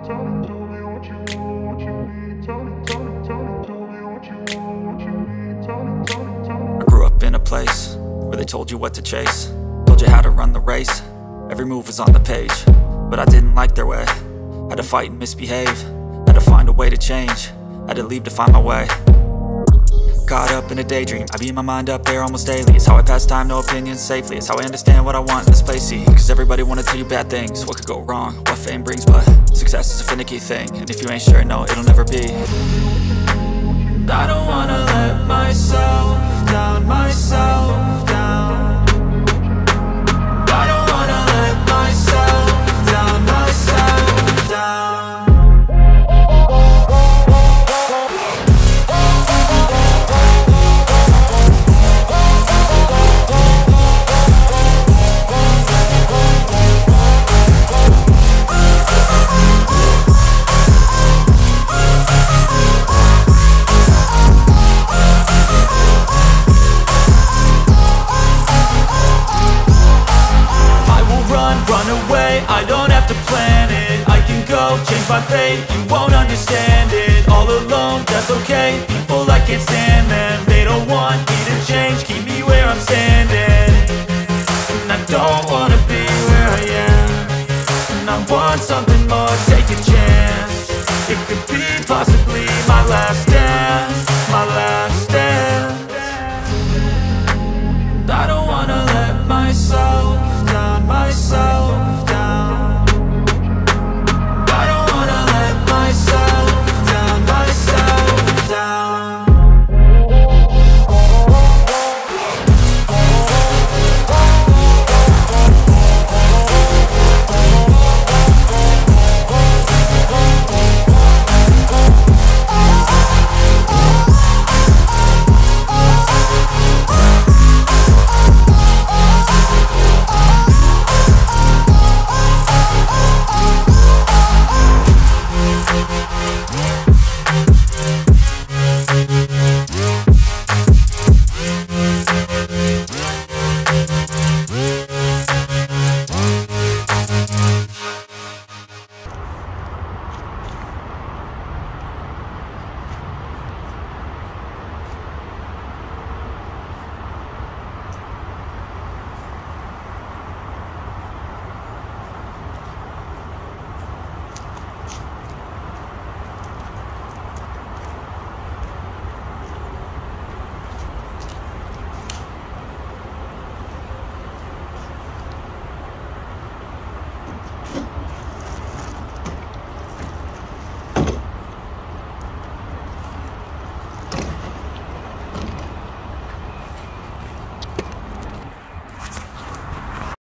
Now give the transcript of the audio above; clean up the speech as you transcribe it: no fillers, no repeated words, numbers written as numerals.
I grew up in a place where they told you what to chase, told you how to run the race. Every move was on the page, but I didn't like their way. Had to fight and misbehave, had to find a way to change, had to leave to find my way. Caught up in a daydream, I beat my mind up there almost daily. It's how I pass time, no opinions safely. It's how I understand what I want in this place, see. Cause everybody wanna tell you bad things, what could go wrong, what fame brings. But success is a finicky thing, and if you ain't sure, no, it'll never be. And I don't wanna let myself down, myself down. And I don't wanna let myself down, myself down. I don't have to plan it, I can go change my fate. You won't understand it, all alone, that's okay. People I can't stand them, they don't want me to change, keep me where I'm standing. And I don't wanna be where I am, and I want something more, take a chance. It could be possibly